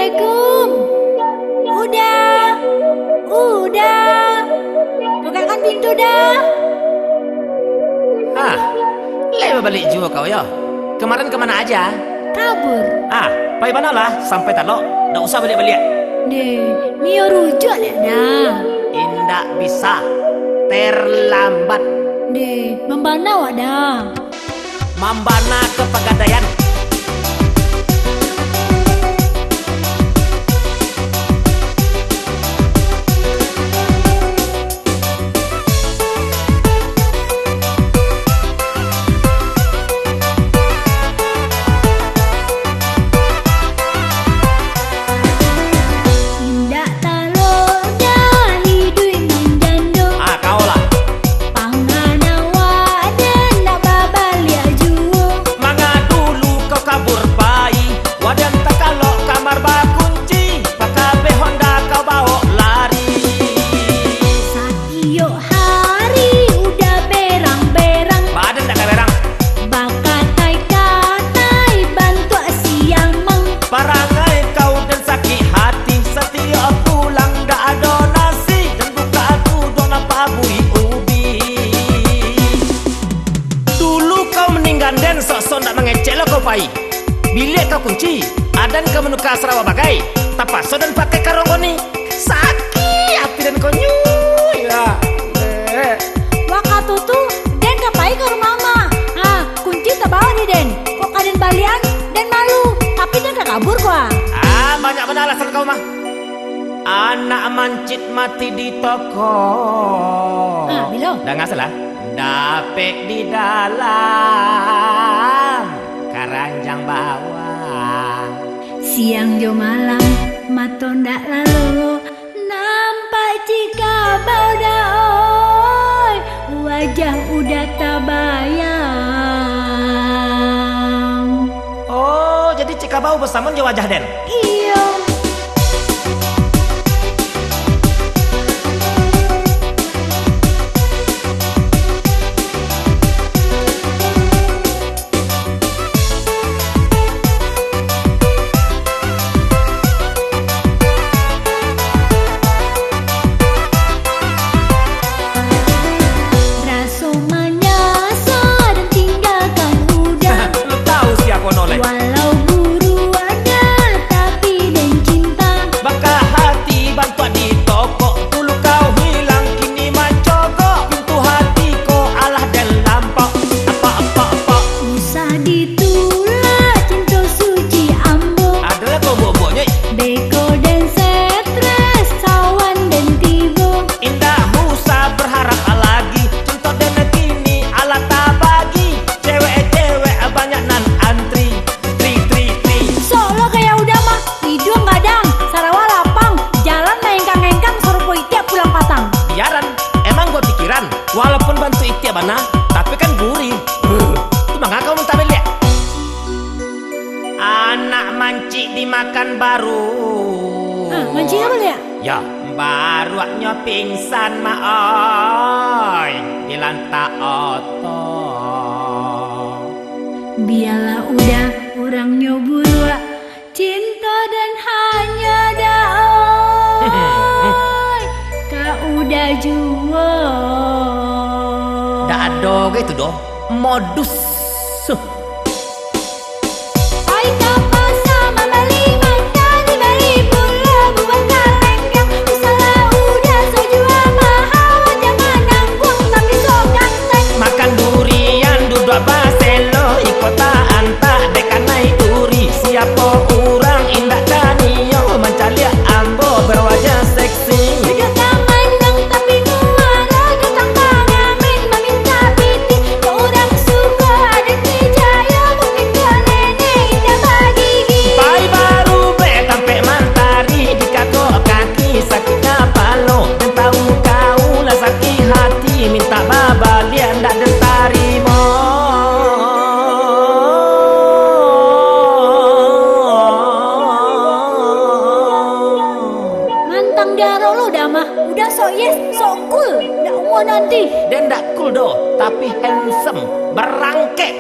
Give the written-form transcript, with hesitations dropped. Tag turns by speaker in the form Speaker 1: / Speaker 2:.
Speaker 1: Assalamualaikum. Udah. Bukakan pintu dah.
Speaker 2: Lewat balik juga kau ya. Kemarin kemana aja?
Speaker 1: Kabur.
Speaker 2: Pai mana lah sampai tak lo. Nggak usah balik-balik.
Speaker 1: Mio rujuk dah.
Speaker 2: Indak bisa. Terlambat.
Speaker 1: Membana wadah.
Speaker 2: Mambana ke Pegadaian. Sok-sok nak mengecek lo kau pai. Bilik kau kunci, adan kau menukar Sarawak bagai. Tapaso dan pakai karongoni. Sakit hati dan konyu. Ya.
Speaker 1: Waktu tu Den kapai ke rumah mama. Kunci tak bawa ni Den. Kok kaden balian Dan malu. Tapi Den kabur gua.
Speaker 2: Banyak benar alasan kau mah. Anak mancit mati di toko.
Speaker 1: Bilo.
Speaker 2: Dah nggak salah. Dapet di dalam keranjang bawah.
Speaker 1: Siang jo malam mato ndak lalu nampak jika bau daoi wajah udah tabayang.
Speaker 2: Oh, jadi jika bau bersama jo wajah Den.
Speaker 1: Iya. Walau buru ada tapi Dan cinta.
Speaker 2: Bakal hati bantu di toko. Dulu kau hilang kini mencogo. Pintu hati kau alah dan lampau. Apa.
Speaker 1: Usah ditulak cinta suci ambo.
Speaker 2: Adalah kau boboknya.
Speaker 1: Beko dan stres sawan dan tibo.
Speaker 2: Indah usah berharap lagi. Contoh dan kini alah tak bagi. Cewek-cewek banyak nan antri.
Speaker 1: Solo kayak udah mah hidung gadang Sarawak lapang jalan mengengkang-engkang serupo itiap pulang patang.
Speaker 2: Biaran, emang gua pikiran. Walaupun bantu itiap bana, tapi kan gurih. Itu mah kau minta beli. Anak manci dimakan baru.
Speaker 1: Mancing apa ya?
Speaker 2: Ya, baruaknya pingsan mah oi di lantai oto.
Speaker 1: Biarlah udah orang nyobur cinta dan hanya daoi. Kau udah jua.
Speaker 2: Dah ada gitu doh. Modus.
Speaker 1: Hai kapal sama beli makan di bali pulau buang kalenggang. Misalnya udah sejua mahal jangan nanggung tapi sok ganteng.
Speaker 2: Makan durian duduk baselo ikota anta dekan naik duri. Siapa orang indah kanio mencalia ambo berwajah seksi.
Speaker 1: Udah kamandang tapi muara datang pengamen meminta piti. Orang suka ada jaya mungkin ke nenek indah bagi gigi.
Speaker 2: Pai baru be sampai mantari di kaki kaki sakitnya palo. Dan tahu kau lah sakit hati minta babalian dak dentari mo.
Speaker 1: Mantang daro lo dah mah udah sok yes sok cool. Dak mau nanti.
Speaker 2: Dan dak cool doh tapi handsome berangkek.